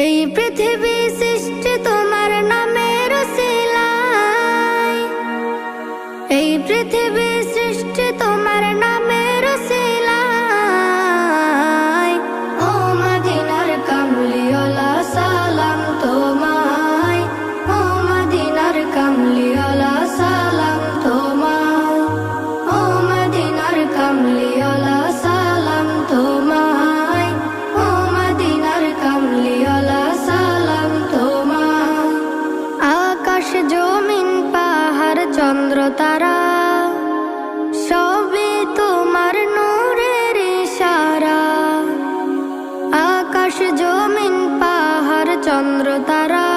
এই পৃথিবী সৃষ্টি তোমার নামের উসিলায়, এই পৃথিবী সৃষ্টি তোমার নামের উসিলায়। ও মদিনার কামলিওয়ালা সালাম তোমায়, ও মদিনার কামলিওয়ালা সালাম তোমায়, ও মদিনার কামলিওয়ালা সালাম তোমায়, ও মদিনার কামলিওয়ালা সালাম তোমায়। আকাশ জমিন পাহাড় চন্দ্র তারা সবই তোমার নূরের ইশারা। আকাশ জমিন পাহাড় চন্দ্র তারা